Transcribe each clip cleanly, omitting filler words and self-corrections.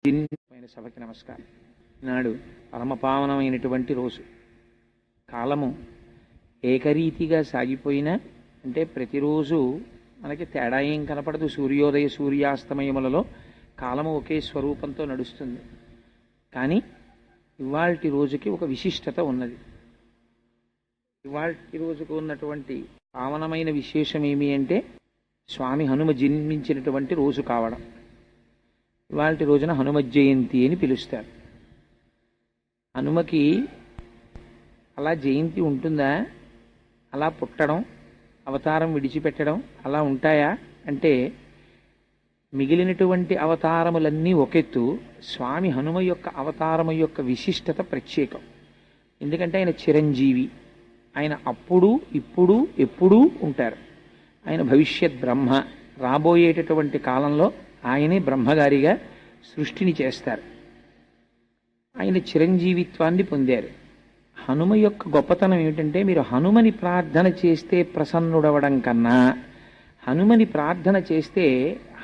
దినమైన సభకి నమస్కారం. నాడు పరమపావనమైనటువంటి రోజు. కాలము ఏకరీతిగా సాగిపోయినా అంటే ప్రతిరోజు మనకి తేడా ఏం కనపడదు. సూర్యోదయ సూర్యాస్తమయములలో కాలము ఒకే స్వరూపంతో నడుస్తుంది. కానీ ఇవాల్టి రోజుకి ఒక విశిష్టత ఉన్నది. ఇవాల్టి రోజుకు ఉన్నటువంటి పావనమైన విశేషం ఏమి అంటే స్వామి హనుమ జన్మించినటువంటి రోజు కావడం. ఇవాల్టి రోజున హనుమ జయంతి అని పిలుస్తారు. హనుమకి అలా జయంతి ఉంటుందా? అలా పుట్టడం, అవతారం విడిచిపెట్టడం అలా ఉంటాయా అంటే మిగిలినటువంటి అవతారములన్నీ ఒకెత్తు, స్వామి హనుమ యొక్క అవతారము యొక్క విశిష్టత ప్రత్యేకం. ఎందుకంటే ఆయన చిరంజీవి. ఆయన అప్పుడు ఇప్పుడు ఎప్పుడూ ఉంటారు. ఆయన భవిష్యత్ బ్రహ్మ. రాబోయేటటువంటి కాలంలో ఆయనే బ్రహ్మగారిగా సృష్టిని చేస్తారు. ఆయన చిరంజీవిత్వాన్ని పొందారు. హనుమ యొక్క గొప్పతనం ఏమిటంటే మీరు హనుమని ప్రార్థన చేస్తే ప్రసన్నుడవడం కన్నా హనుమని ప్రార్థన చేస్తే,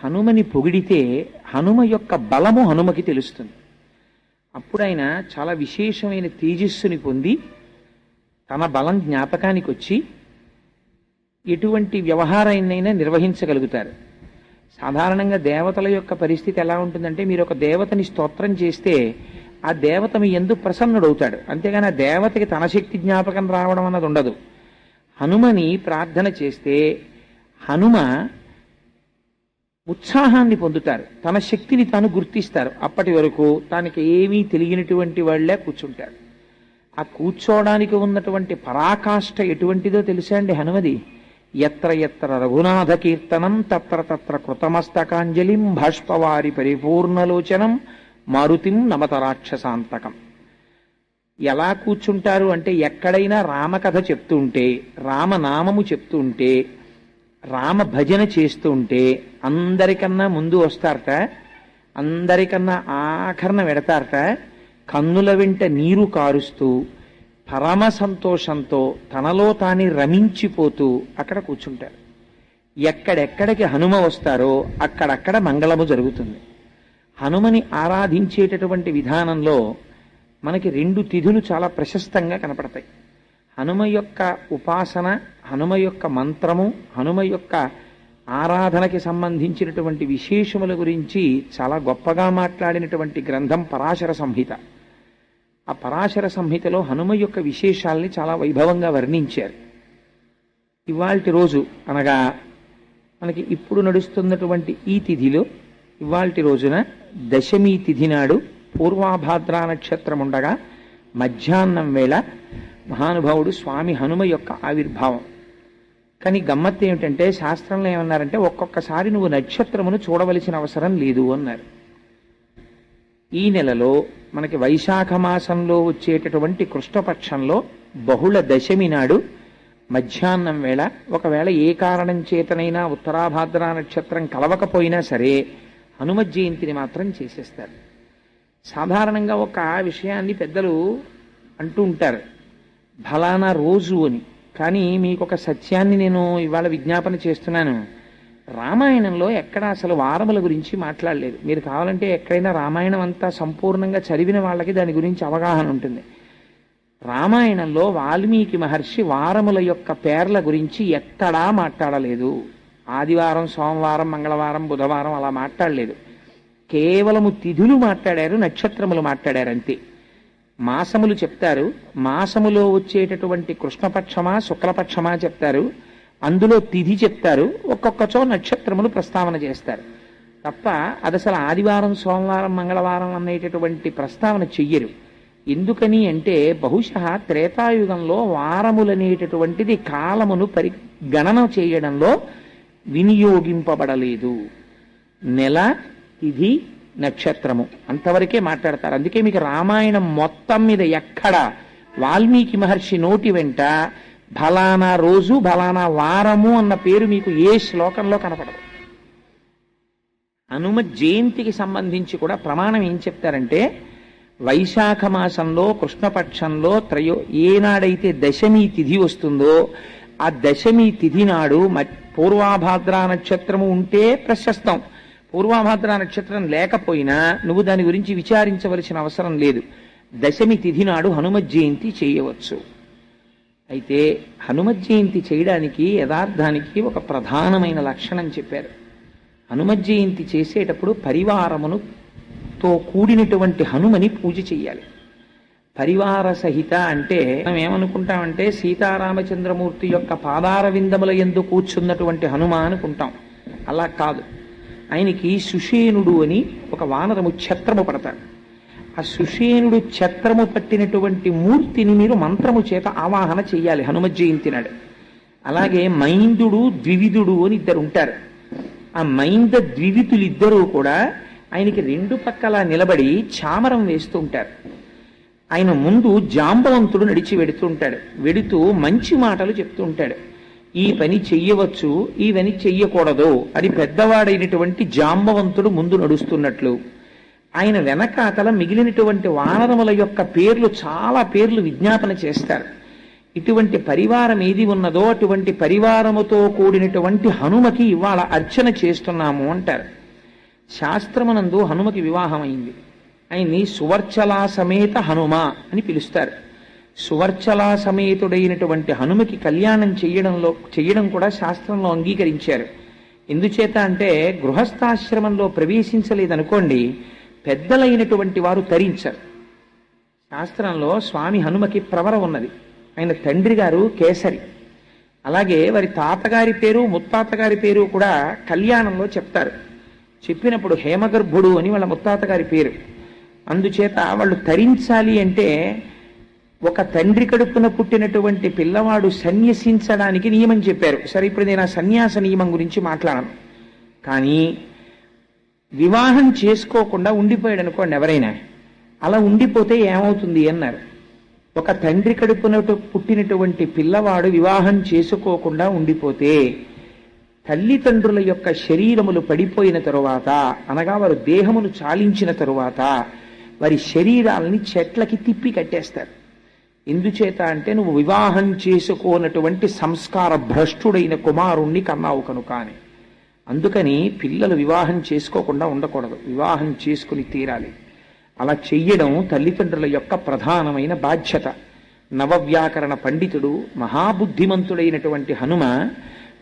హనుమని పొగిడితే హనుమ యొక్క బలము హనుమకి తెలుస్తుంది. అప్పుడు ఆయన చాలా విశేషమైన తేజస్సుని పొంది తన బలం జ్ఞాపకానికి వచ్చి ఎటువంటి వ్యవహారాన్నైనా నిర్వహించగలుగుతారు. సాధారణంగా దేవతల యొక్క పరిస్థితి ఎలా ఉంటుందంటే మీరు ఒక దేవతని స్తోత్రం చేస్తే ఆ దేవత మీ యందు ప్రసన్నుడవుతాడు. అంతేగాని ఆ దేవతకి తన శక్తి జ్ఞాపకం రావడం అన్నది ఉండదు. హనుమని ప్రార్థన చేస్తే హనుమ ఉత్సాహాన్ని పొందుతారు. తన శక్తిని తాను గుర్తిస్తారు. అప్పటి వరకు తనకి ఏమీ తెలియనటువంటి వాళ్లే కూర్చుంటారు. ఆ కూర్చోవడానికి ఉన్నటువంటి పరాకాష్ఠ ఎటువంటిదో తెలుసా అండి హనుమది? ఎత్ర ఎత్ర రఘునాథ కీర్తనం తత్ర తత్ర కృతమస్తకాంజలిం భాష్పవారి పరిపూర్ణలోచనం మారుతిం నమత రాక్షసాంతకం. ఎలా కూర్చుంటారు అంటే ఎక్కడైనా రామకథ చెప్తూ ఉంటే, రామనామము చెప్తూ ఉంటే, రామ భజన చేస్తూ ఉంటే అందరికన్నా ముందు వస్తారట, అందరికన్నా ఆఖరణ వెడతారట. కన్నుల వెంట నీరు కారుస్తూ పరమ సంతోషంతో తనలో తాని రమించిపోతూ అక్కడ కూర్చుంటారు. ఎక్కడెక్కడికి హనుమ వస్తారో అక్కడక్కడ మంగళము జరుగుతుంది. హనుమని ఆరాధించేటటువంటి విధానంలో మనకి 2 తిథులు చాలా ప్రశస్తంగా కనపడతాయి. హనుమ యొక్క ఉపాసన, హనుమ యొక్క మంత్రము, హనుమ యొక్క ఆరాధనకి సంబంధించినటువంటి విశేషముల గురించి చాలా గొప్పగా మాట్లాడినటువంటి గ్రంథం పరాశర సంహిత. ఆ పరాశర సంహితలో హనుమ యొక్క విశేషాల్ని చాలా వైభవంగా వర్ణించారు. ఇవాల్టి రోజు అనగా మనకి ఇప్పుడు నడుస్తున్నటువంటి ఈ తిథిలో ఇవాల్టి రోజున దశమి తిథి నాడు పూర్వాభాద్రా నక్షత్రం ఉండగా మధ్యాహ్నం వేళ మహానుభావుడు స్వామి హనుమ యొక్క ఆవిర్భావం. కానీ గమ్మత్తు ఏమిటంటే శాస్త్రంలో ఏమన్నారంటే ఒక్కొక్కసారి నువ్వు నక్షత్రమును చూడవలసిన అవసరం లేదు అన్నారు. ఈ నెలలో మనకి వైశాఖ మాసంలో వచ్చేటటువంటి కృష్ణపక్షంలో బహుళ దశమి నాడు మధ్యాహ్నం వేళ ఒకవేళ ఏ కారణం చేతనైనా ఉత్తరాభాద్రా నక్షత్రం కలవకపోయినా సరే హనుమ జయంతిని మాత్రం చేసేస్తారు. సాధారణంగా ఒక విషయాన్ని పెద్దలు అంటూ ఉంటారు ఫలానా రోజు అని. కానీ మీకు ఒక సత్యాన్ని నేను ఇవాళ విజ్ఞాపన చేస్తున్నాను. రామాయణంలో ఎక్కడ అసలు వారముల గురించి మాట్లాడలేదు. మీరు కావాలంటే ఎక్కడైనా రామాయణం అంతా సంపూర్ణంగా చదివిన వాళ్ళకి దాని గురించి అవగాహన ఉంటుంది. రామాయణంలో వాల్మీకి మహర్షి వారముల యొక్క పేర్ల గురించి ఎక్కడా మాట్లాడలేదు. ఆదివారం, సోమవారం, మంగళవారం, బుధవారం అలా మాట్లాడలేదు. కేవలము తిథులు మాట్లాడారు, నక్షత్రములు మాట్లాడారు అంతే. మాసములు చెప్తారు. మాసములో వచ్చేటటువంటి కృష్ణపక్షమా శుక్లపక్షమా చెప్తారు. అందులో తిథి చెప్తారు. ఒక్కొక్కచో నక్షత్రములు ప్రస్తావన చేస్తారు తప్ప అది అసలు ఆదివారం, సోమవారం, మంగళవారం అనేటటువంటి ప్రస్తావన చెయ్యరు. ఎందుకని అంటే బహుశా త్రేతాయుగంలో వారములనేటటువంటిది కాలమును గణన చేయడంలో వినియోగింపబడలేదు. నెల, తిథి, నక్షత్రము అంతవరకే మాట్లాడతారు. అందుకే మీకు రామాయణం మొత్తం మీద ఎక్కడ వాల్మీకి మహర్షి నోటి వెంట ఫలానా రోజు ఫలానా వారము అన్న పేరు మీకు ఏ శ్లోకంలో కనపడదు. హనుమ జయంతికి సంబంధించి కూడా ప్రమాణం ఏం చెప్తారంటే వైశాఖ మాసంలో కృష్ణపక్షంలో ఏనాడైతే దశమి తిథి వస్తుందో ఆ దశమి తిథి నాడు పూర్వాభాద్రా నక్షత్రము ఉంటే ప్రశస్తం, పూర్వాభాద్ర నక్షత్రం లేకపోయినా నువ్వు దాని గురించి విచారించవలసిన అవసరం లేదు. దశమి తిథి నాడు హనుమత్ జయంతి చేయవచ్చు. అయితే హనుమత్ జయంతి చేయడానికి యథార్థానికి ఒక ప్రధానమైన లక్షణం చెప్పారు. హనుమత్ జయంతి చేసేటప్పుడు పరివారముతో కూడినటువంటి హనుమని పూజ చెయ్యాలి. పరివార సహిత అంటే మనం ఏమనుకుంటామంటే సీతారామచంద్రమూర్తి యొక్క పాదార విందముల యందు కూర్చున్నటువంటి హనుమ అనుకుంటాం. అలా కాదు. ఆయనకి సుషేనుడు అని ఒక వానరము ఛత్రము పడతాడు. ఆ సుషేనుడు ఛత్రము పట్టినటువంటి మూర్తిని మీరు మంత్రము చేత ఆవాహన చెయ్యాలి హనుమత్ జయంతి నాడు. అలాగే మైందుడు ద్వివిధుడు అని ఇద్దరు ఉంటారు. ఆ మైంద ద్వివిధులిద్దరూ కూడా ఆయనకి రెండు పక్కల నిలబడి చామరం వేస్తూ ఉంటారు. ఆయన ముందు జాంబవంతుడు నడిచి వెడుతుంటాడు. వెడుతూ మంచి మాటలు చెప్తూ ఉంటాడు. ఈ పని చెయ్యవచ్చు, ఈ పని చెయ్యకూడదు అని పెద్దవాడైనటువంటి జాంబవంతుడు ముందు నడుస్తున్నట్లు ఆయన వెనకాతల మిగిలినటువంటి వానరముల యొక్క పేర్లు చాలా పేర్లు విజ్ఞాపన చేస్తారు. ఇటువంటి పరివారం ఏది ఉన్నదో అటువంటి పరివారముతో కూడినటువంటి హనుమకి ఇవాళ అర్చన చేస్తున్నాము అంటారు. శాస్త్రమునందు హనుమకి వివాహం అయింది. ఆయన్ని సువర్చలా సమేత హనుమ అని పిలుస్తారు. సువర్చలా సమేతుడైనటువంటి హనుమకి కళ్యాణం చేయడం కూడా శాస్త్రంలో అంగీకరించారు. ఎందుచేత అంటే గృహస్థాశ్రమంలో ప్రవేశించలేదనుకోండి, పెద్దలైనటువంటి వారు తరించరు. శాస్త్రంలో స్వామి హనుమకి ప్రవర ఉన్నది. ఆయన తండ్రి గారు కేసరి. అలాగే వారి తాతగారి పేరు ముత్తాతగారి పేరు కూడా కళ్యాణంలో చెప్తారు. చెప్పినప్పుడు హేమగర్భుడు అని వాళ్ళ ముత్తాతగారి పేరు. అందుచేత వాళ్ళు తరించాలి అంటే ఒక తండ్రి కడుపున పుట్టినటువంటి పిల్లవాడు సన్యసించడానికి నియమం చెప్పారు. సరే, ఇప్పుడు నేను ఆ సన్యాస నియమం గురించి మాట్లాడను. కానీ వివాహం చేసుకోకుండా ఉండిపోయాడు అనుకోండి ఎవరైనా, అలా ఉండిపోతే ఏమవుతుంది అన్నారు. ఒక తండ్రి కడుపున పుట్టినటువంటి పిల్లవాడు వివాహం చేసుకోకుండా ఉండిపోతే తల్లిదండ్రుల యొక్క శరీరములు పడిపోయిన తరువాత, అనగా వారు దేహమును చాలించిన తరువాత వారి శరీరాలని చెట్లకి తిప్పి కట్టేస్తారు. ఎందుచేత అంటే నువ్వు వివాహం చేసుకోనటువంటి సంస్కార భ్రష్టుడైన కుమారుణ్ణి కన్నావు కనుక అని. అందుకని పిల్లలు వివాహం చేసుకోకుండా ఉండకూడదు, వివాహం చేసుకుని తీరాలి. అలా చెయ్యడం తల్లిదండ్రుల యొక్క ప్రధానమైన బాధ్యత. నవవ్యాకరణ పండితుడు మహాబుద్ధిమంతుడైనటువంటి హనుమ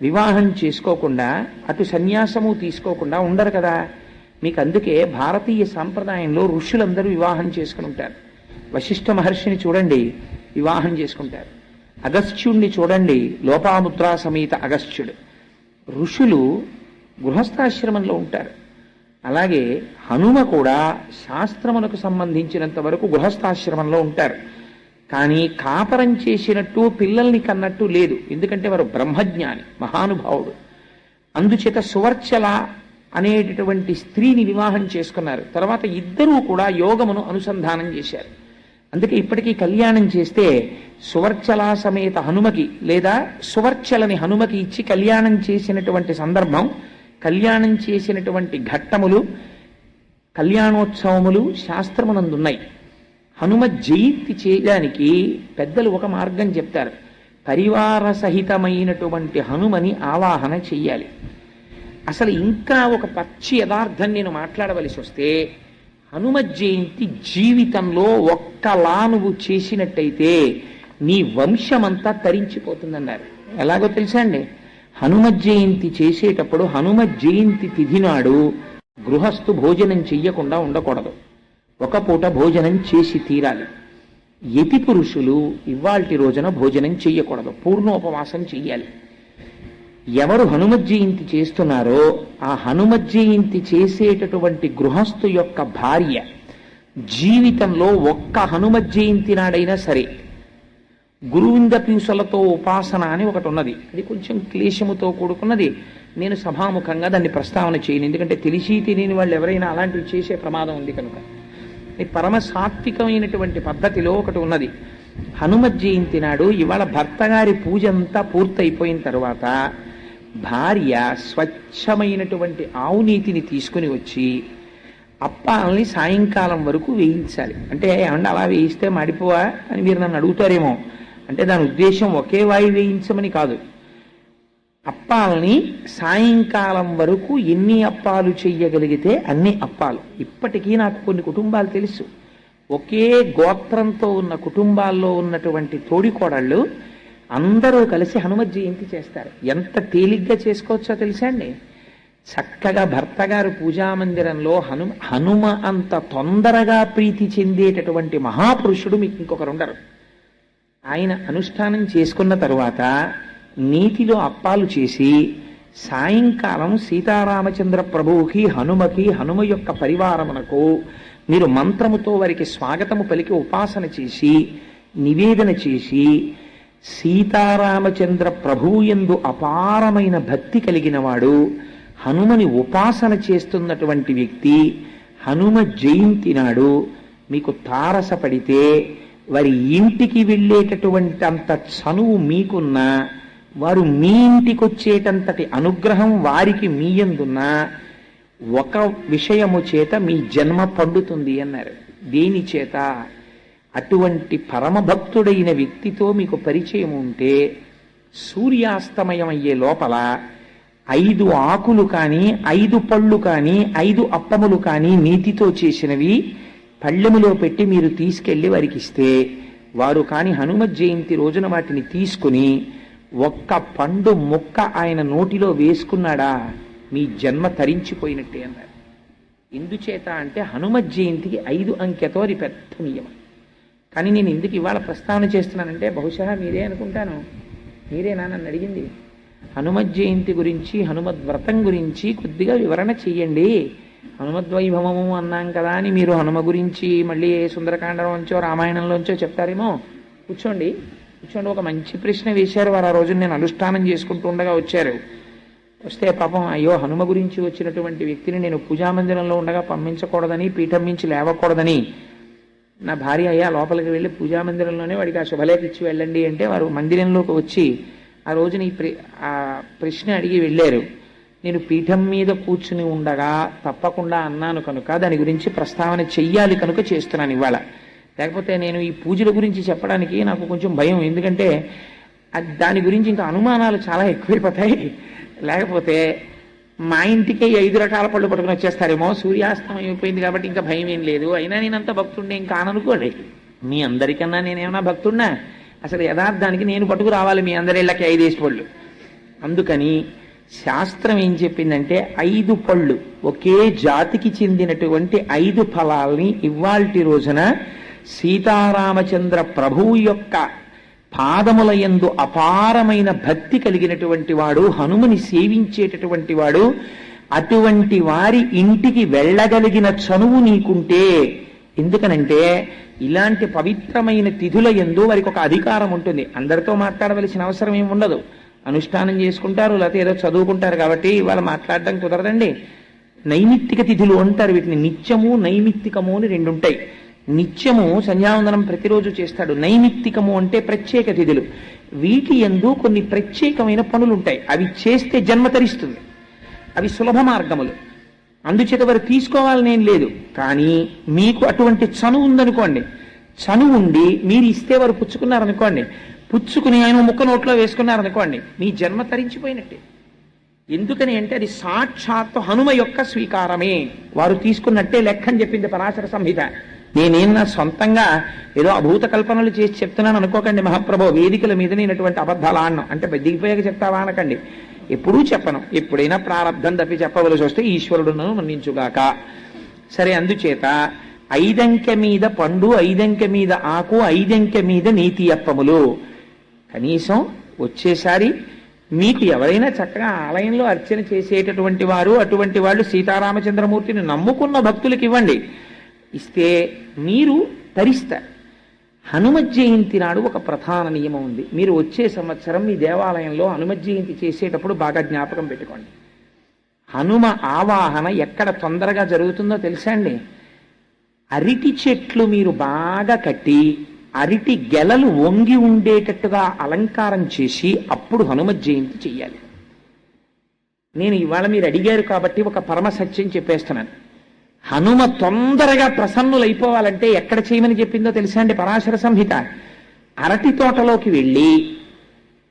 వివాహం చేసుకోకుండా అటు సన్యాసము తీసుకోకుండా ఉండరు కదా. మీకు అందుకే భారతీయ సాంప్రదాయంలో ఋషులందరూ వివాహం చేసుకుని ఉంటారు. వశిష్ఠ మహర్షిని చూడండి, వివాహం చేసుకుంటారు. అగస్త్యుణ్ణి చూడండి, లోపాముద్రా సమేత అగస్త్యుడు. ఋషులు గృహస్థాశ్రమంలో ఉంటారు. అలాగే హనుమ కూడా శాస్త్రమునకు సంబంధించినంత వరకు గృహస్థాశ్రమంలో ఉంటారు. కానీ కాపరం చేసినట్టు పిల్లల్ని కన్నట్టు లేదు. ఎందుకంటే వారు బ్రహ్మజ్ఞాని, మహానుభావుడు. అందుచేత సువర్చల అనేటటువంటి స్త్రీని వివాహం చేసుకున్నారు. తర్వాత ఇద్దరూ కూడా యోగమును అనుసంధానం చేశారు. అందుకే ఇప్పటికీ కళ్యాణం చేస్తే సువర్చలా సమేత హనుమకి లేదా సువర్చలని హనుమకి ఇచ్చి కళ్యాణం చేసినటువంటి సందర్భం, కళ్యాణం చేసినటువంటి ఘట్టములు, కళ్యాణోత్సవములు శాస్త్రమునందున్నాయి. హనుమ జయంతి చేయడానికి పెద్దలు ఒక మార్గం చెప్తారు. పరివార సహితమైనటువంటి హనుమని ఆవాహన చెయ్యాలి. అసలు ఇంకా ఒక పచ్చి యథార్థం నేను మాట్లాడవలసి వస్తే, హనుమ జయంతి జీవితంలో ఒక్కలా నువ్వు చేసినట్టయితే నీ వంశమంతా తరించిపోతుందన్నారు. ఎలాగో తెలుసా అండి, హనుమ జయంతి చేసేటప్పుడు హనుమ జయంతి తిథి నాడు గృహస్థు భోజనం చెయ్యకుండా ఉండకూడదు. ఒక పూట భోజనం చేసి తీరాలి. యతి పురుషులు ఇవాల్టి రోజున భోజనం చెయ్యకూడదు, పూర్ణోపవాసం చెయ్యాలి. ఎవరు హనుమత్ జయంతి చేస్తున్నారో ఆ హనుమత్ జయంతి చేసేటటువంటి గృహస్థు యొక్క భార్య జీవితంలో ఒక్క హనుమత్ జయంతి నాడైనా సరే గురువింద పీసులతో ఉపాసన అని ఒకటి ఉన్నది. అది కొంచెం క్లేశముతో కూడుకున్నది. నేను సభాముఖంగా దాన్ని ప్రస్తావన చేయను, ఎందుకంటే తెలిసి తెలియని వాళ్ళు ఎవరైనా అలాంటివి చేసే ప్రమాదం ఉంది కనుక. పరమ సాత్వికమైనటువంటి పద్ధతిలో ఒకటి ఉన్నది. హనుమత్ జయంతి నాడు ఇవాళ భర్త గారి పూజ అంతా పూర్తయిపోయిన తర్వాత భార్య స్వచ్ఛమైనటువంటి ఆవు నీతిని తీసుకుని వచ్చి అప్పాలని సాయంకాలం వరకు వేయించాలి. అంటే ఏమన్నా అలా వేయిస్తే మాడిపోవా అని మీరు నన్ను అడుగుతారేమో. అంటే దాని ఉద్దేశం ఒకే వాయి వేయించమని కాదు. అప్పాలని సాయంకాలం వరకు ఎన్ని అప్పాలు చెయ్యగలిగితే అన్ని అప్పాలు. ఇప్పటికీ నాకు కొన్ని కుటుంబాలు తెలుసు, ఒకే గోత్రంతో ఉన్న కుటుంబాల్లో ఉన్నటువంటి తోడికోడళ్ళు అందరూ కలిసి హనుమత్ జయంతి చేస్తారు. ఎంత తేలిగ్గా చేసుకోవచ్చో తెలుసా అండి? చక్కగా భర్త గారు పూజామందిరంలో హనుమ అంత తొందరగా ప్రీతి చెందేటటువంటి మహాపురుషుడు మీకు ఇంకొకరు ఉండరు. ఆయన అనుష్ఠానం చేసుకున్న తరువాత నీతిలో అప్పాలు చేసి సాయంకాలం సీతారామచంద్ర ప్రభువుకి హనుమకి హనుమ యొక్క పరివారమునకు మీరు మంత్రముతో వారికి స్వాగతము పలికి ఉపాసన చేసి నివేదన చేసి సీతారామచంద్ర ప్రభువు యందు అపారమైన భక్తి కలిగిన వాడు హనుమని ఉపాసన చేస్తున్నటువంటి వ్యక్తి హనుమ జయంతి నాడు మీకు తారసపడితే వారి ఇంటికి వెళ్ళేటటువంటి అంత చనువు మీకున్నా వారు మీ ఇంటికి వచ్చేటంతటి అనుగ్రహం వారికి మీ యందున్నా ఒక విషయము చేత మీ జన్మ పండుతుంది అన్నారు. దేని చేత? అటువంటి పరమభక్తుడైన వ్యక్తితో మీకు పరిచయం ఉంటే సూర్యాస్తమయం అయ్యే లోపల 5 ఆకులు కానీ 5 పళ్ళు కానీ 5 అప్పములు కానీ నీతితో చేసినవి పళ్ళెములో పెట్టి మీరు తీసుకెళ్లి వారికి ఇస్తే వారు కాని హనుమత్ జయంతి రోజున వాటిని తీసుకుని ఒక్క పండు ముక్క ఆయన నోటిలో వేసుకున్నాడా మీ జన్మ తరించిపోయినట్టే అన్నారు. ఎందుచేత అంటే హనుమత్ జయంతికి 5 అంకెతో అది పెద్ద నియమం. కానీ నేను ఎందుకు ఇవాళ ప్రస్తావన చేస్తున్నానంటే బహుశా మీరే అనుకుంటాను, మీరేనా నన్ను అడిగింది? హనుమత్ జయంతి గురించి హనుమద్ వ్రతం గురించి కొద్దిగా వివరణ చెయ్యండి. హనుమద్వైభవము అన్నాం కదా అని మీరు హనుమ గురించి మళ్ళీ సుందరకాండలోంచో రామాయణంలోంచో చెప్తారేమో. కూర్చోండి. ఒక మంచి ప్రశ్న వేశారు వారు. ఆ రోజు నేను అనుష్ఠానం చేసుకుంటూ ఉండగా వచ్చారు. వస్తే పాపం అయ్యో హనుమ గురించి వచ్చినటువంటి వ్యక్తిని నేను పూజామందిరంలో ఉండగా పంపించకూడదని, పీఠం మించి లేవకూడదని నా భార్య అయ్యా లోపలికి వెళ్ళి పూజామందిరంలోనే వాడికి ఆ శుభలేఖ ఇచ్చి వెళ్ళండి అంటే వారు మందిరంలోకి వచ్చి ఆ రోజున ఆ ప్రశ్న అడిగి వెళ్ళారు. నేను పీఠం మీద కూర్చుని ఉండగా తప్పకుండా అన్నాను కనుక దాని గురించి ప్రస్తావన చెయ్యాలి కనుక చేస్తున్నాను ఇవాళ. లేకపోతే నేను ఈ పూజల గురించి చెప్పడానికి నాకు కొంచెం భయం, ఎందుకంటే దాని గురించి ఇంకా అనుమానాలు చాలా ఎక్కువైపోతాయి. లేకపోతే మా ఇంటికే 5 రకాల పళ్ళు పట్టుకుని వచ్చేస్తారేమో, సూర్యాస్తమయం అయిపోయింది కాబట్టి ఇంకా భయం ఏం లేదు. అయినా నేనంత భక్తుండే ఇంకా అననుకోండి. మీ అందరికన్నా నేనేమన్నా భక్తున్నా? అసలు యథార్థానికి నేను పట్టుకు రావాలి మీ అందరిళ్ళకి 5 పళ్ళు. అందుకని శాస్త్రం ఏం చెప్పిందంటే 5 పళ్ళు ఒకే జాతికి చెందినటువంటి 5 ఫలాల్ని ఇవాల్టి రోజున సీతారామచంద్ర ప్రభువు యొక్క పాదముల యందు అపారమైన భక్తి కలిగినటువంటి వాడు, హనుమని సేవించేటటువంటి వాడు, అటువంటి వారి ఇంటికి వెళ్ళగలిగిన చనువు నీకుంటే, ఎందుకనంటే ఇలాంటి పవిత్రమైన తిథుల యందు వారికి ఒక అధికారం ఉంటుంది. అందరితో మాట్లాడవలసిన అవసరం ఏమి ఉండదు. అనుష్ఠానం చేసుకుంటారు, లేకపోతే ఏదో చదువుకుంటారు కాబట్టి వాళ్ళు మాట్లాడడం కుదరదండి. నైమిత్తిక తిథులు అంటారు వీటిని. నిత్యము నైమిత్తికము అని 2 ఉంటాయి. నిత్యము సంధ్యావందనం ప్రతిరోజు చేస్తాడు. నైమిత్తికము అంటే ప్రత్యేక తిథులు. వీటి యందు కొన్ని ప్రత్యేకమైన పనులు ఉంటాయి. అవి చేస్తే జన్మ తరిస్తుంది. అవి సులభ మార్గములు. అందుచేత వారు తీసుకోవాలనేం లేదు. కానీ మీకు అటువంటి చనువు ఉందనుకోండి, చనువు ఉండి మీరు ఇస్తే వారు పుచ్చుకున్నారనుకోండి, పుచ్చుకుని ఆయన ముక్క నోట్లో వేసుకున్నారనుకోండి, మీ జన్మ తరించిపోయినట్టే. ఎందుకని అంటే అది సాక్షాత్తు హనుమ యొక్క స్వీకారమే. వారు తీసుకున్నట్టే లెక్కని చెప్పింది పరాశర సంహిత. నేనేం నా సొంతంగా ఏదో అభూత కల్పనలు చేసి చెప్తున్నాను అనుకోకండి మహాప్రభు. వేదికల మీద నేనటువంటి అబద్ధాలు ఆడను. అంటే దిగిపోయాక చెప్తావా అనకండి. ఎప్పుడూ చెప్పను. ఎప్పుడైనా ప్రారంధం తప్పి చెప్పవలసి వస్తే ఈశ్వరుడును మన్నించుగాక. సరే, అందుచేత 5 అంకె మీద పండు, 5 అంకె మీద ఆకు, 5 అంకె మీద నీతి అప్పములు. కనీసం వచ్చేసారి మీకు ఎవరైనా చక్కగా ఆలయంలో అర్చన చేసేటటువంటి వారు, అటువంటి వాళ్ళు సీతారామచంద్రమూర్తిని నమ్ముకున్న భక్తులకు ఇవ్వండి. ఇస్తే మీరు తరిస్తారు. హనుమత్ జయంతి నాడు ఒక ప్రధాన నియమం ఉంది. మీరు వచ్చే సంవత్సరం మీ దేవాలయంలో హనుమత్ జయంతి చేసేటప్పుడు బాగా జ్ఞాపకం పెట్టుకోండి. హనుమ ఆవాహన ఎక్కడ తొందరగా జరుగుతుందో తెలుసా అండి? అరటి చెట్లు మీరు బాగా కట్టి అరటి గెలలు వంగి ఉండేటట్టుగా అలంకారం చేసి అప్పుడు హనుమత్ జయంతి చెయ్యాలి. నేను ఇవాళ మీరు అడిగారు కాబట్టి ఒక పరమ సత్యం చెప్పేస్తున్నాను. హనుమ తొందరగా ప్రసన్నులైపోవాలంటే ఎక్కడ చేయమని చెప్పిందో తెలుసా అండి పరాశర సంహిత? అరటి తోటలోకి వెళ్ళి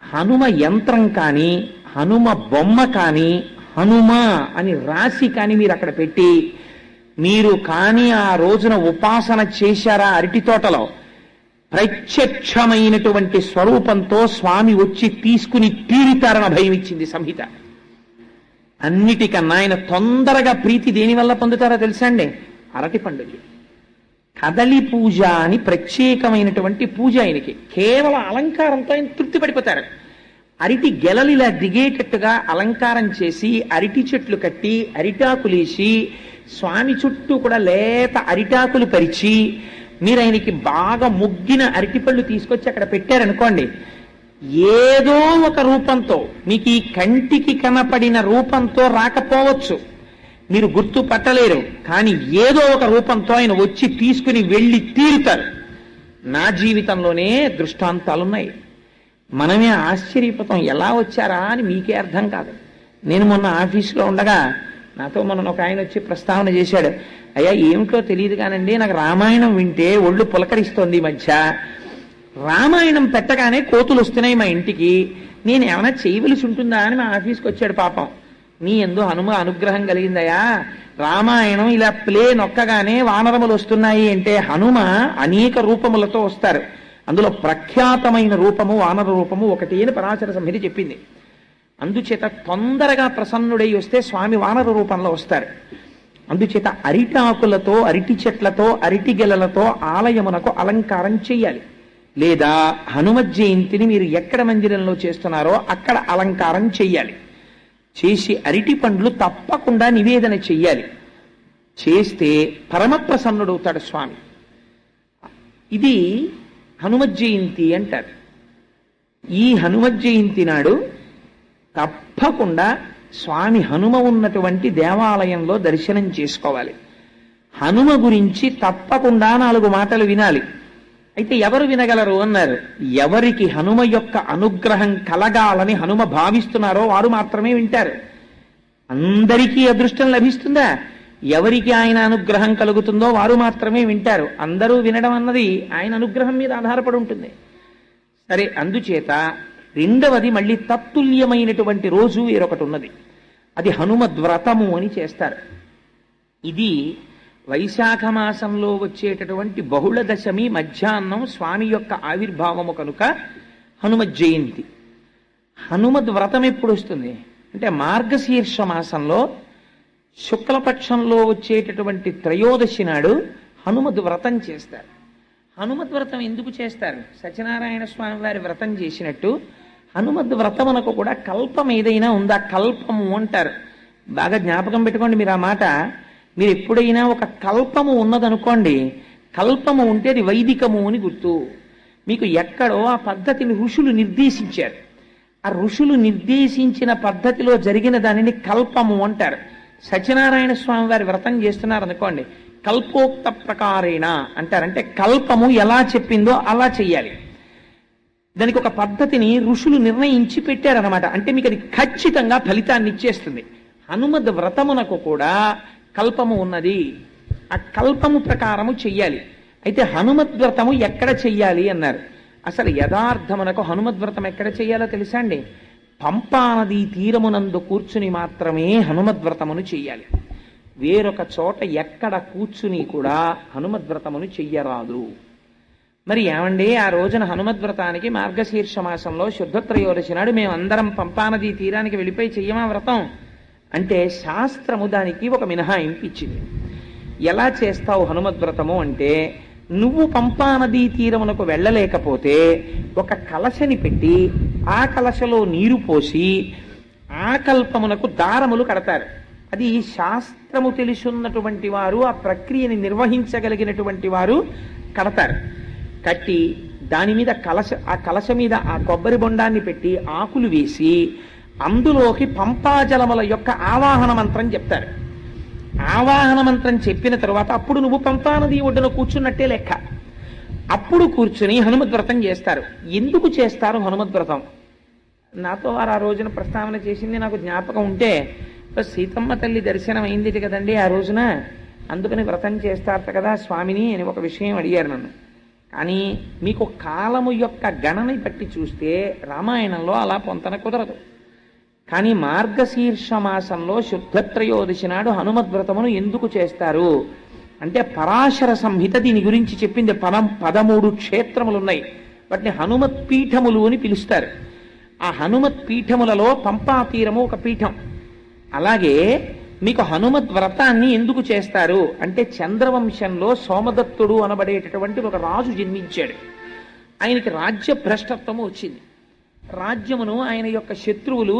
హనుమ యంత్రం కానీ హనుమ బొమ్మ కానీ హనుమ అని రాసి కానీ మీరు అక్కడ పెట్టి మీరు కానీ ఆ రోజున ఉపాసన చేశారా అరటి తోటలో, ప్రత్యక్షమైనటువంటి స్వరూపంతో స్వామి వచ్చి తీసుకుని తీరుతారన్న భయం ఇచ్చింది సంహిత. అన్నిటికన్నా ఆయన తొందరగా ప్రీతి దేనివల్ల పొందుతారో తెలుసా అండి? అరటి పండుగ. కదలి పూజ అని ప్రత్యేకమైనటువంటి పూజ ఆయనకి. కేవలం అలంకారంతో ఆయన తృప్తి పడిపోతారు. అరటి గెలలిలా దిగేటట్టుగా అలంకారం చేసి అరటి చెట్లు కట్టి అరిటాకులేసి స్వామి చుట్టూ కూడా లేత అరిటాకులు పరిచి మీరు ఆయనకి బాగా ముగ్గిన అరటిపళ్ళు తీసుకొచ్చి అక్కడ పెట్టారనుకోండి, ఏదో ఒక రూపంతో మీకు ఈ కంటికి కనపడిన రూపంతో రాకపోవచ్చు, మీరు గుర్తు పట్టలేరు, కానీ ఏదో ఒక రూపంతో ఆయన వచ్చి తీసుకుని వెళ్ళి తీరుతారు. నా జీవితంలోనే దృష్టాంతాలున్నాయి. మనమే ఆశ్చర్యపోతాం, ఎలా వచ్చారా అని మీకే అర్థం కాదు. నేను మొన్న ఆఫీసులో ఉండగా నాతో మొన్న ఒక ఆయన వచ్చి ప్రస్తావన చేశాడు. అయ్యా ఏమిటో తెలియదు కానండి, నాకు రామాయణం వింటే ఒళ్ళు పులకరిస్తోంది ఈ మధ్య. రామాయణం పెట్టగానే కోతులు వస్తున్నాయి మా ఇంటికి, నేను ఏమైనా చేయవలసి ఉంటుందా అని మా ఆఫీస్కి వచ్చాడు. పాపం, నీ ఎందు హనుమ అనుగ్రహం కలిగిందయా, రామాయణం ఇలా ప్లే నొక్కగానే వానరములు వస్తున్నాయి అంటే హనుమ అనేక రూపములతో వస్తారు. అందులో ప్రఖ్యాతమైన రూపము వానర రూపము ఒకటి అని పరాశర సంహిత చెప్పింది. అందుచేత తొందరగా ప్రసన్నుడై వస్తే స్వామి వానర రూపంలో వస్తారు. అందుచేత అరిటాకులతో అరటి చెట్లతో అరటి గెలలతో ఆలయమునకు అలంకారం చెయ్యాలి. లేదా హనుమత్ జయంతిని మీరు ఎక్కడ మందిరంలో చేస్తున్నారో అక్కడ అలంకారం చెయ్యాలి. చేసి అరటి పండ్లు తప్పకుండా నివేదన చెయ్యాలి. చేస్తే పరమప్రసన్నుడవుతాడు స్వామి. ఇది హనుమత్ జయంతి అంటారు. ఈ హనుమత్ జయంతి నాడు తప్పకుండా స్వామి హనుమ ఉన్నటువంటి దేవాలయంలో దర్శనం చేసుకోవాలి. హనుమ గురించి తప్పకుండా 4 మాటలు వినాలి. అయితే ఎవరు వినగలరు అన్నారు. ఎవరికి హనుమ యొక్క అనుగ్రహం కలగాలని హనుమ భావిస్తున్నారో వారు మాత్రమే వింటారు. అందరికీ అదృష్టం లభిస్తుందా? ఎవరికి ఆయన అనుగ్రహం కలుగుతుందో వారు మాత్రమే వింటారు. అందరూ వినడం అన్నది ఆయన అనుగ్రహం మీద ఆధారపడి ఉంటుంది. సరే, అందుచేత రెండవది మళ్ళీ తత్తుల్యమైనటువంటి రోజు వేరొకటి ఉన్నది. అది హనుమద్వ్రతము అని చేస్తారు. ఇది వైశాఖ మాసంలో వచ్చేటటువంటి బహుళ దశమి మధ్యాహ్నం స్వామి యొక్క ఆవిర్భావము కనుక హనుమత్ జయంతి. హనుమద్వ్రతం ఎప్పుడు వస్తుంది అంటే మార్గశీర్ష మాసంలో శుక్లపక్షంలో వచ్చేటటువంటి త్రయోదశి నాడు హనుమద్వ్రతం చేస్తారు. హనుమద్వ్రతం ఎందుకు చేస్తారు? సత్యనారాయణ స్వామి వారి వ్రతం చేసినట్టు హనుమద్వ్రతమునకు కూడా కల్పం ఏదైనా ఉందా? కల్పము అంటారు. బాగా జ్ఞాపకం పెట్టుకోండి మీరు ఆ మాట. మీరు ఎప్పుడైనా ఒక కల్పము ఉన్నదనుకోండి, కల్పము ఉంటే అది వైదికము అని గుర్తు. మీకు ఎక్కడో ఆ పద్ధతిని ఋషులు నిర్దేశించారు. ఆ ఋషులు నిర్దేశించిన పద్ధతిలో జరిగిన దానిని కల్పము అంటారు. సత్యనారాయణ స్వామి వారి వ్రతం చేస్తున్నారు అనుకోండి, కల్పోక్త ప్రకారేణ అంటారంటే కల్పము ఎలా చెప్పిందో అలా చెయ్యాలి. దానికి ఒక పద్ధతిని ఋషులు నిర్ణయించి పెట్టారనమాట. అంటే మీకు అది ఖచ్చితంగా ఫలితాన్ని ఇచ్చేస్తుంది. హనుమద్ వ్రతమునకు కూడా కల్పము ఉన్నది. ఆ కల్పము ప్రకారము చెయ్యాలి. అయితే హనుమద్వ్రతము ఎక్కడ చెయ్యాలి అన్నారు. అసలు యథార్థమునకు హనుమద్వ్రతం ఎక్కడ చెయ్యాలో తెలుసా అండి? పంపానది తీరమునందు కూర్చుని మాత్రమే హనుమద్వ్రతమును చెయ్యాలి. వేరొక చోట ఎక్కడ కూర్చుని కూడా హనుమద్వ్రతమును చెయ్యరాదు. మరి ఏమండి, ఆ రోజున హనుమద్వ్రతానికి మార్గశీర్ష మాసంలో శుద్ధ త్రయోదశి నాడు మేమందరం పంపానది తీరానికి వెళ్ళిపోయి చెయ్యమా వ్రతం అంటే శాస్త్రము దానికి ఒక మినహాయింపు ఇచ్చింది. ఎలా చేస్తావు హనుమద్వ్రతము అంటే, నువ్వు పంపానదీ తీరమునకు వెళ్ళలేకపోతే ఒక కలశని పెట్టి ఆ కలశలో నీరు పోసి ఆ కల్పమునకు దారములు కడతారు. అది శాస్త్రము తెలుసున్నటువంటి వారు, ఆ ప్రక్రియని నిర్వహించగలిగినటువంటి వారు కడతారు. కట్టి దాని మీద ఆ కలశ మీద ఆ కొబ్బరి బొండాన్ని పెట్టి ఆకులు వేసి అందులోకి పంపాజలముల యొక్క ఆవాహన మంత్రం చెప్తారు. ఆవాహన మంత్రం చెప్పిన తరువాత అప్పుడు నువ్వు పంపానది ఒడ్డున కూర్చున్నట్టే లెక్క. అప్పుడు కూర్చుని హనుమద్వ్రతం చేస్తారు. ఎందుకు చేస్తారు హనుమద్వ్రతం? నాతో వారు ఆ రోజున ప్రస్తావన చేసింది నాకు జ్ఞాపకం ఉంటే, సీతమ్మ తల్లి దర్శనం అయింది కదండి ఆ రోజున, అందుకని వ్రతం చేస్తారట కదా స్వామిని అని ఒక విషయం అడిగారు నన్ను. కానీ మీకు కాలము యొక్క గణని బట్టి చూస్తే రామాయణంలో అలా పొంతన కుదరదు. కానీ మార్గశీర్ష మాసంలో శుద్ధ త్రయోదశి నాడు హనుమద్వ్రతమును ఎందుకు చేస్తారు అంటే పరాశర సంహిత దీని గురించి చెప్పింది. 13 క్షేత్రములు ఉన్నాయి, వాటిని హనుమత్ పీఠములు అని పిలుస్తారు. ఆ హనుమత్ పీఠములలో పంపా తీరము ఒక పీఠం. అలాగే మీకు హనుమద్ వ్రతాన్ని ఎందుకు చేస్తారు అంటే చంద్రవంశంలో సోమదత్తుడు అనబడేటటువంటి ఒక రాజు జన్మించాడు. ఆయనకి రాజ్య భ్రష్టత్వము వచ్చింది. రాజ్యమును ఆయన యొక్క శత్రువులు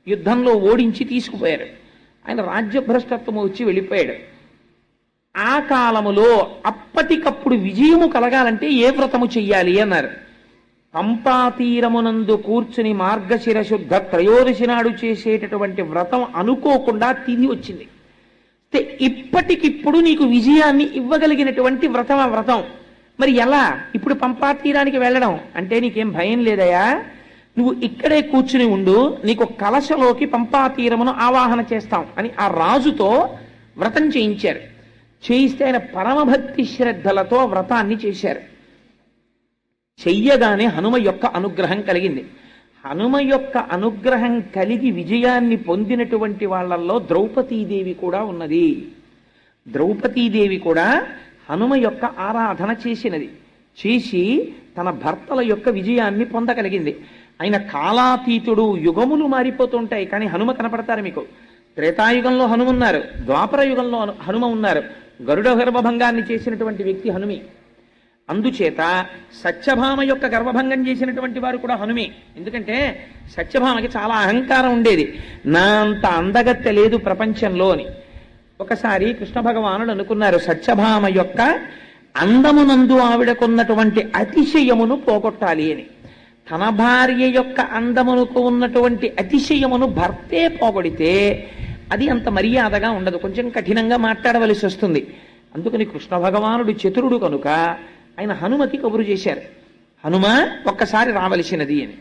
యుద్ధంలో ఓడించి తీసుకుపోయారు. ఆయన రాజ్య భ్రష్టత్వము వచ్చి వెళ్ళిపోయాడు. ఆ కాలములో అప్పటికప్పుడు విజయము కలగాలంటే ఏ వ్రతము చెయ్యాలి అన్నారు. పంపా తీరమునందు కూర్చుని మార్గశిర శుద్ధ త్రయోదశి నాడు చేసేటటువంటి వ్రతం అనుకోకుండా తిథి వచ్చింది. ఇప్పటికిప్పుడు నీకు విజయాన్ని ఇవ్వగలిగినటువంటి వ్రతం ఆ వ్రతం. మరి ఎలా ఇప్పుడు పంపా తీరానికి వెళ్ళడం అంటే నీకేం భయం లేదయా, నువ్వు ఇక్కడే కూర్చుని ఉండు, నీకు కలశలోకి పంపా తీరమును ఆవాహన చేస్తాం అని ఆ రాజుతో వ్రతం చేయించారు. చేయిస్తే ఆయన పరమభక్తి శ్రద్ధలతో వ్రతాన్ని చేశారు. చెయ్యగానే హనుమ యొక్క అనుగ్రహం కలిగింది. హనుమ యొక్క అనుగ్రహం కలిగి విజయాన్ని పొందినటువంటి వాళ్ళల్లో ద్రౌపదీదేవి కూడా ఉన్నది. ద్రౌపదీదేవి కూడా హనుమ యొక్క ఆరాధన చేసినది. చేసి తన భర్తల యొక్క విజయాన్ని పొందగలిగింది. ఆయన కాలాతీతుడు, యుగములు మారిపోతుంటాయి కానీ హనుమ కనపడతారు మీకు. త్రేతాయుగంలో హనుమ ఉన్నారు, ద్వాపర యుగంలో హనుమ ఉన్నారు. గరుడ గర్భభంగాన్ని చేసినటువంటి వ్యక్తి హనుమి. అందుచేత సత్యభామ యొక్క గర్భభంగం చేసినటువంటి వారు కూడా హనుమే. ఎందుకంటే సత్యభామకి చాలా అహంకారం ఉండేది, నా అంత అందగత్తె లేదు ప్రపంచంలో అని. ఒకసారి కృష్ణ భగవానుడు అనుకున్నారు సత్యభామ యొక్క అందమునందు ఆవిడకున్నటువంటి అతిశయమును పోగొట్టాలి అని. తన భార్య యొక్క అందమునకు ఉన్నటువంటి అతిశయమును భర్తే పోగొడితే అది అంత మర్యాదగా ఉండదు, కొంచెం కఠినంగా మాట్లాడవలసి వస్తుంది. అందుకని కృష్ణ భగవానుడు చతురుడు కనుక ఆయన హనుమతి కబురు చేశారు, హనుమ ఒక్కసారి రావలసినది అని.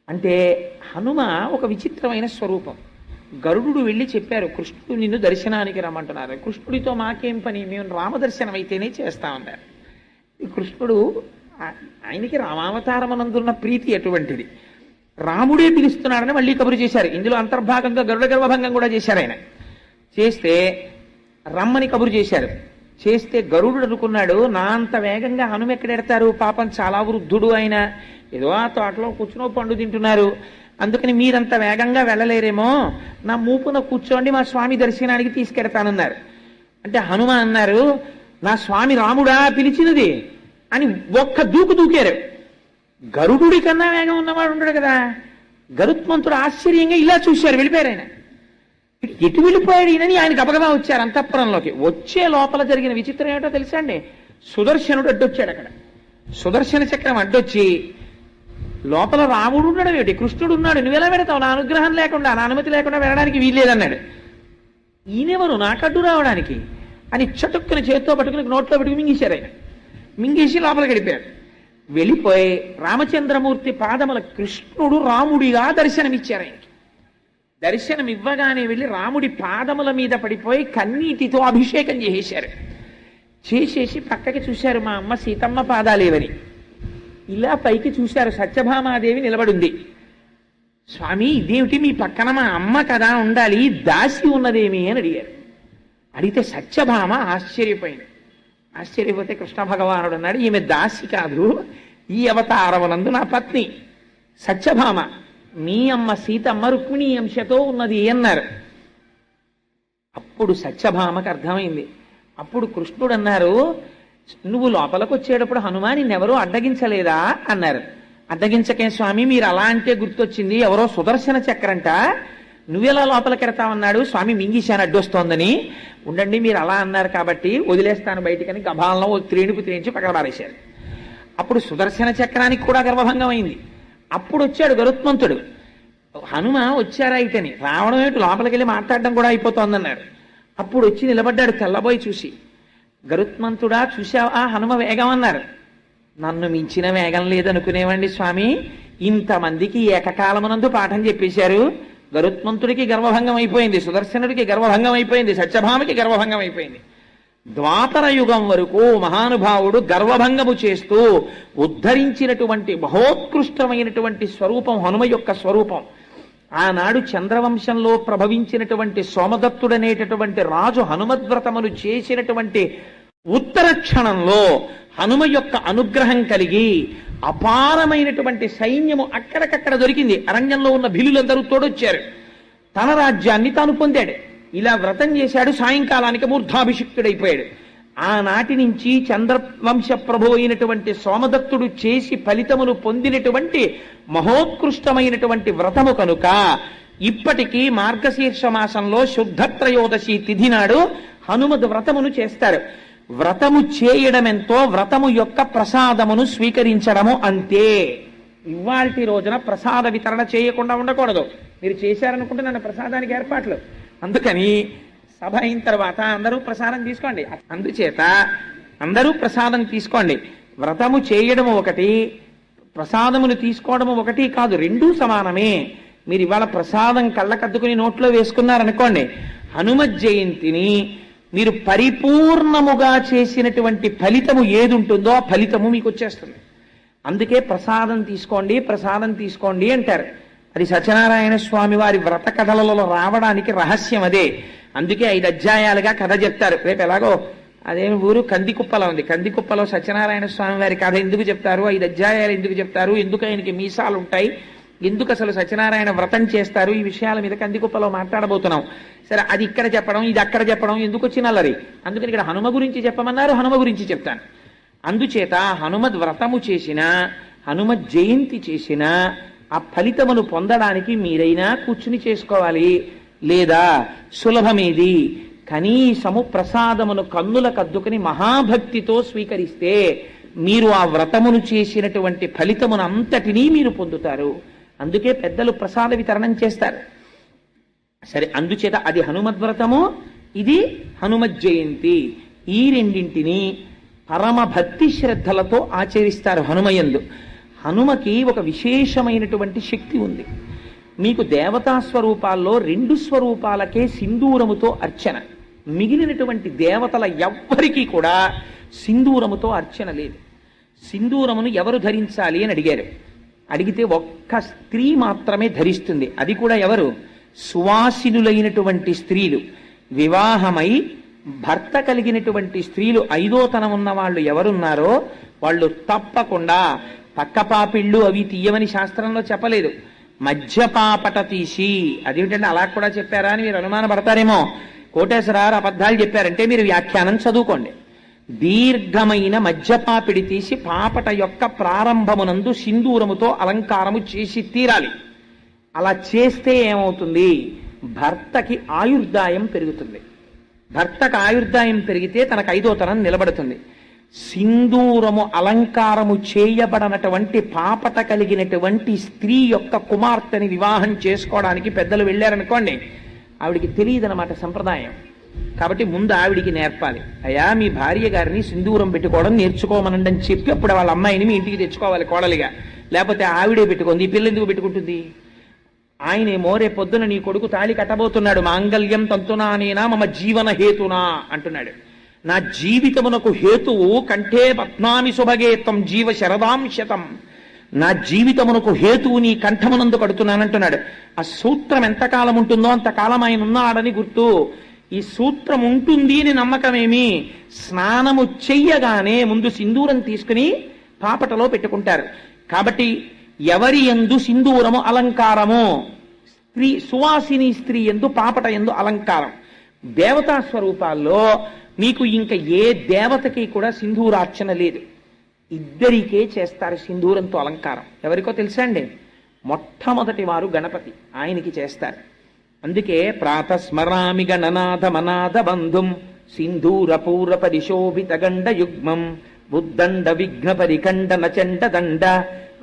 అంటే హనుమ ఒక విచిత్రమైన స్వరూపం. గరుడు వెళ్ళి చెప్పారు కృష్ణుడు నిన్ను దర్శనానికి రమ్మంటున్నారు. కృష్ణుడితో మాకేం పని, మేము రామదర్శనం అయితేనే చేస్తామన్నారు. కృష్ణుడు ఆయనకి రామావతారమనందున్న ప్రీతి అటువంటిది. రాముడే పిలుస్తున్నాడని మళ్ళీ కబురు చేశారు. ఇందులో అంతర్భాగంగా గరుడ గర్భభంగం కూడా చేశారు. ఆయన చేస్తే రమ్మని కబురు చేశారు. చేస్తే గరుడు అనుకున్నాడు నా అంత వేగంగా హనుమ ఎక్కడెడతారు, పాపం చాలా వృద్ధుడు ఆయన, ఏదో ఆ తోటలో కూర్చునో పండు తింటున్నారు, అందుకని మీరంత వేగంగా వెళ్ళలేరేమో, నా మూపున కూర్చోండి మా స్వామి దర్శనానికి తీసుకెడతానన్నారు. అంటే హనుమ అన్నారు నా స్వామి రాముడా పిలిచినది అని ఒక్క దూకు దూకారు. గరుడుడి కన్నా వేగం ఉన్నవాడు ఉండడు కదా. గరుత్మంతుడు ఆశ్చర్యంగా ఇలా చూశారు, వెళ్ళిపోయారు. ఆయన ఎటు వెళ్ళిపోయాడు ఈయనని ఆయన గబగబా వచ్చారు అంతఃపురంలోకి. వచ్చే లోపల జరిగిన విచిత్రం ఏమిటో తెలుసా అండి, సుదర్శనుడు అడ్డొచ్చాడు. అక్కడ సుదర్శన చక్రం అడ్డొచ్చి లోపల రాముడు ఉండడం ఏమిటి, కృష్ణుడు ఉన్నాడు, నువ్వెలా పెడతావు, నా అనుగ్రహం లేకుండా నా అనుమతి లేకుండా వెళ్ళడానికి వీల్లేదన్నాడు. ఈయనెవరు నాకు అడ్డు రావడానికి అని చటుక్కుని చేత్తో పట్టుకుని నోట్లో పెట్టుకుని మింగేశారు. ఆయన మింగేసి లోపలికి వెళ్ళిపోయారు. వెళ్ళిపోయి రామచంద్రమూర్తి పాదముల కృష్ణుడు రాముడిగా దర్శనమిచ్చారు. ఆయనకి దర్శనం ఇవ్వగానే వెళ్ళి రాముడి పాదముల మీద పడిపోయి కన్నీటితో అభిషేకం చేసేశారు. చేసేసి పక్కకి చూశారు, మా అమ్మ సీతమ్మ పాదాలేవని. ఇలా పైకి చూశారు, సత్యభామాదేవి నిలబడింది. స్వామి ఇదేమిటి మీ పక్కన మా అమ్మ కదా ఉండాలి, దాసి ఉన్నదేమి అని అడిగారు. అడిగితే సత్యభామ ఆశ్చర్యపోయింది. ఆశ్చర్యపోతే కృష్ణ భగవానుడు అన్నాడు ఈమె దాసి కాదు, ఈ అవతారమునందు నా పత్ని సత్యభామ, మీ అమ్మ సీతమ్మ రుక్మిణీ అంశతో ఉన్నది అన్నారు. అప్పుడు సత్యభామకు అర్థమైంది. అప్పుడు కృష్ణుడు అన్నారు నువ్వు లోపలికి వచ్చేటప్పుడు హనుమా నిన్నెవరూ అడ్డగించలేదా అన్నారు. అడ్డగించకే స్వామి, మీరు అలా అంటే గుర్తొచ్చింది, ఎవరో సుదర్శన చక్రంట, నువ్వెలా లోపలికి ఎడతావన్నాడు, స్వామి మింగిశాను అడ్డొస్తోందని. ఉండండి మీరు అలా అన్నారు కాబట్టి వదిలేస్తాను బయటికని గభాలను త్రేణుకు త్రేయించి పక్కన పారేశారు. అప్పుడు సుదర్శన చక్రానికి కూడా గర్భభంగం అయింది. అప్పుడు వచ్చాడు గరుత్మంతుడు. హనుమ వచ్చారా ఇతని, రావడం ఏమిటి లోపలికి వెళ్ళి మాట్లాడడం కూడా అయిపోతోందన్నారు. అప్పుడు వచ్చి నిలబడ్డాడు తెల్లబోయి చూసి, గరుత్మంతుడా చూశావా హనుమ వేగం అన్నారు. నన్ను మించిన వేగం లేదనుకునేవండి స్వామి, ఇంతమందికి ఏకకాలమునందు పాఠం చెప్పేశారు. గరుత్మంతుడికి గర్వభంగం అయిపోయింది, సుదర్శనుడికి గర్వభంగం అయిపోయింది, సత్యభామకి గర్వభంగం అయిపోయింది. ద్వాపర యుగం వరకు మహానుభావుడు గర్వభంగము చేస్తూ ఉద్ధరించినటువంటి మహోత్కృష్టమైనటువంటి స్వరూపం హనుమ యొక్క స్వరూపం. ఆనాడు చంద్రవంశంలో ప్రభవించినటువంటి సోమదత్తుడనేటటువంటి రాజు హనుమద్వ్రతమును చేసినటువంటి ఉత్తర క్షణంలో హనుమ యొక్క అనుగ్రహం కలిగి అపారమైనటువంటి సైన్యము అక్కడికక్కడ దొరికింది. అరణ్యంలో ఉన్న భిలులందరూ తోడొచ్చారు. తన రాజ్యాన్ని తాను పొందాడు. ఇలా వ్రతం చేశాడు. సాయంకాలానికి మూర్ధాభిషిక్తుడైపోయాడు. ఆనాటి నుంచి చంద్రవంశ ప్రభు అయినటువంటి సోమదత్తుడు చేసి ఫలితమును పొందినటువంటి మహోత్కృష్టమైనటువంటి వ్రతము కనుక ఇప్పటికీ మార్గశీర్ష మాసంలో శుద్ధ త్రయోదశి తిథి నాడు హనుమద్ వ్రతమును చేస్తారు. వ్రతము చేయడమెంతో వ్రతము యొక్క ప్రసాదమును స్వీకరించడము అంతే. ఇవాల్టి రోజున ప్రసాద వితరణ చేయకుండా ఉండకూడదు. మీరు చేశారనుకుంటే నన్ను ప్రసాదానికి ఏర్పాట్లు. అందుకని సభ అయిన తర్వాత అందరూ ప్రసాదం తీసుకోండి. అందుచేత అందరూ ప్రసాదం తీసుకోండి. వ్రతము చేయడము ఒకటి, ప్రసాదమును తీసుకోవడము ఒకటి కాదు, రెండూ సమానమే. మీరు ఇవాళ ప్రసాదం కళ్ళకద్దుకుని నోట్లో వేసుకున్నారనుకోండి, హనుమత్ జయంతిని మీరు పరిపూర్ణముగా చేసినటువంటి ఫలితము ఏది ఉంటుందో ఆ ఫలితము మీకు వచ్చేస్తుంది. అందుకే ప్రసాదం తీసుకోండి, ప్రసాదం తీసుకోండి అంటారు. అది సత్యనారాయణ స్వామి వారి వ్రత కథలలో రావడానికి రహస్యం అదే. అందుకే 5 అధ్యాయాలుగా కథ చెప్తారు. రేపు ఎలాగో అదేమి ఊరు కందికుప్పలో ఉంది. కందికుప్పలో సత్యనారాయణ స్వామి వారి కథ ఎందుకు చెప్తారు, 5 అధ్యాయాలు ఎందుకు చెప్తారు, ఎందుకు ఆయనకి మీసాలు ఉంటాయి, ఎందుకు అసలు సత్యనారాయణ వ్రతం చేస్తారు, ఈ విషయాల మీద కందికుప్పలో మాట్లాడబోతున్నాం. సరే, అది ఇక్కడ చెప్పడం, ఇది అక్కడ చెప్పడం ఎందుకు వచ్చిన అల్లరి. అందుకని ఇక్కడ హనుమ గురించి చెప్పమన్నారు, హనుమ గురించి చెప్తాను. అందుచేత హనుమద్ వ్రతము చేసినా హనుమత్ జయంతి చేసినా ఆ ఫలితమును పొందడానికి మీరైనా కూర్చుని చేసుకోవాలి. లేదా సులభమేది, కనీసము ప్రసాదమును కన్నుల కద్దుకుని మహాభక్తితో స్వీకరిస్తే మీరు ఆ వ్రతమును చేసినటువంటి ఫలితమును అంతటినీ మీరు పొందుతారు. అందుకే పెద్దలు ప్రసాద వితరణం చేస్తారు. సరే, అందుచేత అది హనుమద్వ్రతము, ఇది హనుమత్ జయంతి. ఈ రెండింటినీ పరమ భక్తి శ్రద్ధలతో ఆచరిస్తారు హనుమయందు. హనుమకి ఒక విశేషమైనటువంటి శక్తి ఉంది. మీకు దేవతా స్వరూపాల్లో 2 స్వరూపాలకే సింధూరముతో అర్చన. మిగిలినటువంటి దేవతల ఎవ్వరికీ కూడా సింధూరముతో అర్చన లేదు. సింధూరమును ఎవరు ధరించాలి అని అడిగారు. అడిగితే ఒక్క స్త్రీ మాత్రమే ధరిస్తుంది. అది కూడా ఎవరు? సువాసినులైనటువంటి స్త్రీలు. వివాహమై భర్త కలిగినటువంటి స్త్రీలు, 5వ తనం ఉన్న వాళ్ళు ఎవరున్నారో వాళ్ళు తప్పకుండా పక్కపాపిళ్ళు అవి తీయమని శాస్త్రంలో చెప్పలేదు. మధ్యపాపట తీసి, అదేమిటంటే అలా కూడా చెప్పారా అని మీరు అనుమానపడతారేమో. కోటేశ్వరారు అబద్ధాలు చెప్పారంటే మీరు వ్యాఖ్యానం చదువుకోండి. దీర్ఘమైన మధ్యపాపిడి తీసి పాపట యొక్క ప్రారంభమునందు సింధూరముతో అలంకారము చేసి తీరాలి. అలా చేస్తే ఏమవుతుంది? భర్తకి ఆయుర్దాయం పెరుగుతుంది. భర్తకు ఆయుర్దాయం పెరిగితే తనకు 5వ తనం నిలబడుతుంది. సింధూరము అలంకారము చేయబడనటువంటి పాపట కలిగినటువంటి స్త్రీ యొక్క కుమార్తెని వివాహం చేసుకోవడానికి పెద్దలు వెళ్ళారనుకోండి, ఆవిడికి తెలియదన్నమాట సంప్రదాయం. కాబట్టి ముందు ఆవిడికి నేర్పాలి. అయ్యా, మీ భార్య గారిని సింధూరం పెట్టుకోవడం నేర్చుకోమనండి అని చెప్పి అప్పుడు వాళ్ళ అమ్మాయిని మీ ఇంటికి తెచ్చుకోవాలి కోడలిగా. లేకపోతే ఆవిడే పెట్టుకుంది, ఈ పిల్ల ఎందుకు పెట్టుకుంటుంది? ఆయనేమో రేపు పొద్దున నీ కొడుకు తాళి కట్టబోతున్నాడు, మాంగళ్యం తంతునానేనా మమ జీవన హేతునా అంటున్నాడు. నా జీవితమునకు హేతువు కంఠే పద్మామి శుభగేతం జీవ శరదాంశతం. నా జీవితమునకు హేతువు నీ కంఠమునందు కడుతున్నానంటున్నాడు. ఆ సూత్రం ఎంతకాలం ఉంటుందో అంతకాలం ఆయన ఉన్నాడని గుర్తు. ఈ సూత్రం ఉంటుంది అని నమ్మకమేమి? స్నానము చెయ్యగానే ముందు సింధూరం తీసుకుని పాపటలో పెట్టుకుంటారు. కాబట్టి ఎవరి యందు సింధూరము అలంకారము? స్త్రీ, సువాసిని స్త్రీ యందు పాపట యందు అలంకారం. దేవతా స్వరూపాల్లో మీకు ఇంకా ఏ దేవతకి కూడా సింధూరార్చన లేదు. ఇద్దరికే చేస్తారు సింధూరంతో అలంకారం. ఎవరికో తెలుసా అండి? మొట్టమొదటి వారు గణపతి, ఆయనకి చేస్తారు. అందుకే ప్రాతస్మరామి గణనాథ మనాథ బంధుం సింధూర పూర్వ పరిశోభిత గండ యుగ్మం బుద్దండ విఘ్న పరిఖండ నచండ దండ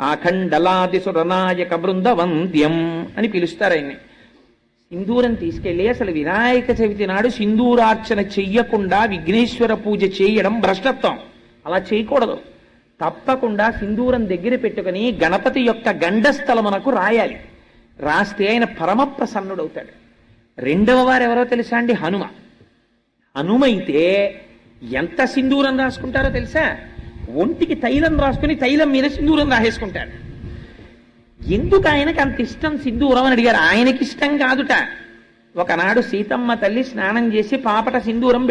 ఆఖండలాది సురనాయక బృందవంద్యం అని పిలుస్తారు ఆయన్ని. సింధూరం తీసుకెళ్లి అసలు వినాయక చవితి నాడు సింధూరార్చన చెయ్యకుండా విఘ్నేశ్వర పూజ చేయడం భ్రష్టత్వం. అలా చేయకూడదు. తప్పకుండా సింధూరం దగ్గర పెట్టుకుని గణపతి యొక్క గండస్థలమునకు రాయాలి. రాస్తే ఆయన పరమ ప్రసన్నుడవుతాడు. 2వ వారు ఎవరో తెలుసా అండి? హనుమ. హనుమైతే ఎంత సింధూరం రాసుకుంటారో తెలుసా? ఒంటికి తైలం రాసుకుని తైలం మీద సింధూరం రాసేసుకుంటాడు. ఎందుకు ఆయనకి అంత ఇష్టం సింధూరం అని అడిగారు. ఆయనకి ఇష్టం కాదుట. ఒకనాడు సీతమ్మ తల్లి స్నానం చేసి పాపట సింధూరం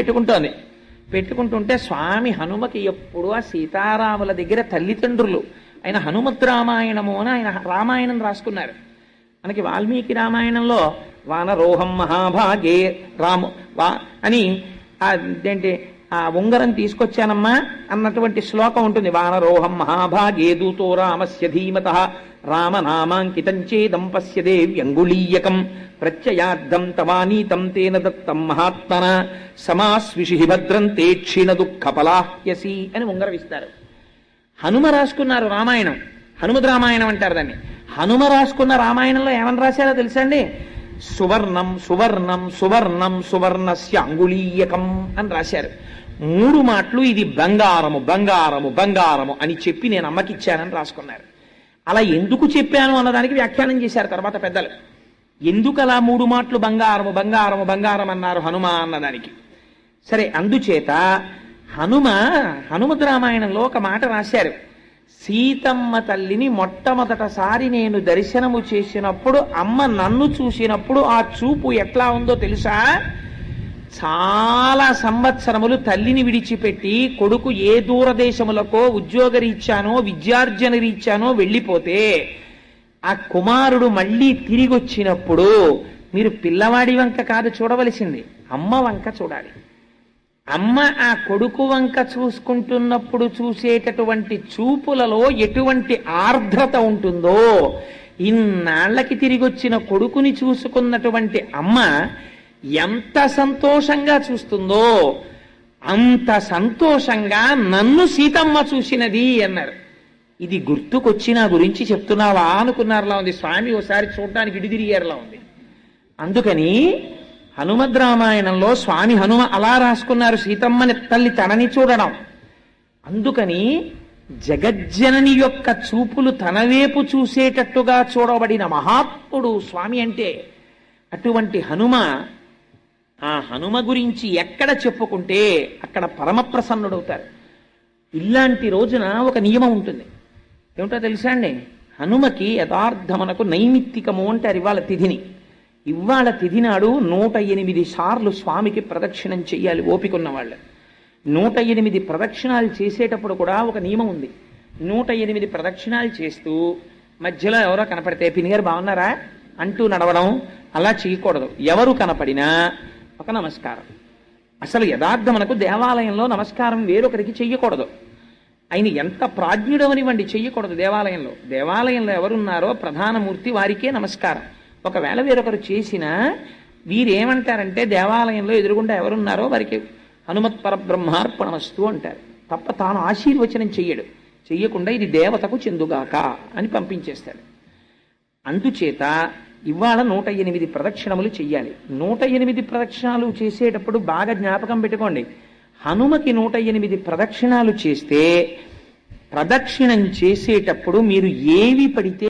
పెట్టుకుంటుంటే స్వామి హనుమకి ఎప్పుడు ఆ సీతారాముల దగ్గర తల్లిదండ్రులు ఆయన హనుమద్ రామాయణము అని ఆయన రామాయణం రాసుకున్నారు. మనకి వాల్మీకి రామాయణంలో వానరోహం మహాభాగే రాము అని అదేంటి ఆ ఉంగరం తీసుకొచ్చానమ్మా అన్నటువంటి శ్లోకం ఉంటుంది. వానరోహం మహాభాగే దూతో రామస్య ధీమత రామనామాంకితం చేదం పశ్యదే వ్యంగుళీయకం ప్రత్యయార్థం తవానీతం తేన దత్తం మహాత్మన సమాస్విషి భద్రం తే క్షీణ దుఃఖ పలాహ్యసి అని ఉంగరం ఇస్తారు. హనుమ రాసుకున్నారు రామాయణం, హనుమద్ రామాయణం అంటారు దాన్ని. హనుమ రాసుకున్న రామాయణంలో ఏమని రాశారో తెలుసా అండి? సువర్ణం సువర్ణం సువర్ణం సువర్ణస్య అంగుళీయకం అని రాశారు. 3 మాటలు ఇది బంగారము బంగారము బంగారము అని చెప్పి నేను అమ్మకిచ్చానని రాసుకున్నారు. అలా ఎందుకు చెప్పాను అన్నదానికి వ్యాఖ్యానం చేశారు తర్వాత పెద్దలు. ఎందుకు అలా 3 మాటలు బంగారము బంగారము బంగారం అన్నారు హనుమ అన్నదానికి. సరే, అందుచేత హనుమద్ రామాయణంలో ఒక మాట రాశారు. సీతమ్మ తల్లిని మొట్టమొదటిసారి నేను దర్శనము చేసినప్పుడు అమ్మ నన్ను చూసినప్పుడు ఆ చూపు ఎట్లా ఉందో తెలుసా? చాలా సంవత్సరములు తల్లిని విడిచిపెట్టి కొడుకు ఏ దూరదేశములకో ఉద్యోగరీత్యానో విద్యార్జన రీత్యానో వెళ్ళిపోతే ఆ కుమారుడు మళ్ళీ తిరిగి వచ్చినప్పుడు మీరు పిల్లవాడి వంక కాదు చూడవలసింది, అమ్మ వంక చూడాలి. అమ్మ ఆ కొడుకు వంక చూసుకుంటున్నప్పుడు చూసేటటువంటి చూపులలో ఎటువంటి ఆర్ద్రత ఉంటుందో, ఇన్నాళ్లకి తిరిగి వచ్చిన కొడుకుని చూసుకున్నటువంటి అమ్మ ఎంత సంతోషంగా చూస్తుందో అంత సంతోషంగా నన్ను సీతమ్మ చూసినది అన్నారు. ఇది గుర్తుకొచ్చి నా గురించి చెప్తున్నావా అనుకున్నారులా ఉంది. స్వామి ఓసారి చూడడానికి ఇడిదిరిగారులా ఉంది. అందుకని హనుమద్ రామాయణంలో స్వామి హనుమ అలా రాసుకున్నారు, సీతమ్మని తల్లి తనని చూడడం. అందుకని జగజ్జనని యొక్క చూపులు తనవేపు చూసేటట్టుగా చూడబడిన మహాత్ముడు స్వామి అంటే. అటువంటి హనుమ, ఆ హనుమ గురించి ఎక్కడ చెప్పుకుంటే అక్కడ పరమప్రసన్నుడవుతారు. ఇలాంటి రోజున ఒక నియమం ఉంటుంది. ఏమిటో తెలుసా అండి? హనుమకి యథార్థమనకు నైమిత్తికము అంటారు ఇవాళ తిథిని. ఇవాళ తిథి నాడు 108 సార్లు స్వామికి ప్రదక్షిణం చెయ్యాలి ఓపికన్న వాళ్ళు. 108 ప్రదక్షిణాలు చేసేటప్పుడు కూడా ఒక నియమం ఉంది. 108 ప్రదక్షిణాలు చేస్తూ మధ్యలో ఎవరో కనపడితే పినిగారు బాగున్నారా అంటూ నడవడం అలా చేయకూడదు. ఎవరు కనపడినా ఒక నమస్కారం. అసలు యథార్థమనకు దేవాలయంలో నమస్కారం వేరొకరికి చెయ్యకూడదు. ఆయన ఎంత ప్రాజ్ఞుడవనివ్వండి, చెయ్యకూడదు దేవాలయంలో. దేవాలయంలో ఎవరున్నారో ప్రధానమూర్తి వారికే నమస్కారం. ఒకవేళ వేరొకరు చేసినా వీరేమంటారంటే దేవాలయంలో ఎదురుగుండా ఎవరున్నారో వారికి హనుమత్ పరబ్రహ్మార్పణమస్తు అంటారు తప్ప తాను ఆశీర్వచనం చెయ్యకుండా ఇది దేవతకు చెందుగాక అని పంపించేస్తాడు. అందుచేత ఇవాళ 108 ప్రదక్షిణములు చెయ్యాలి. 108 ప్రదక్షిణాలు చేసేటప్పుడు బాగా జ్ఞాపకం పెట్టుకోండి. హనుమకి 108 ప్రదక్షిణాలు చేస్తే ప్రదక్షిణం చేసేటప్పుడు మీరు ఏవి పడితే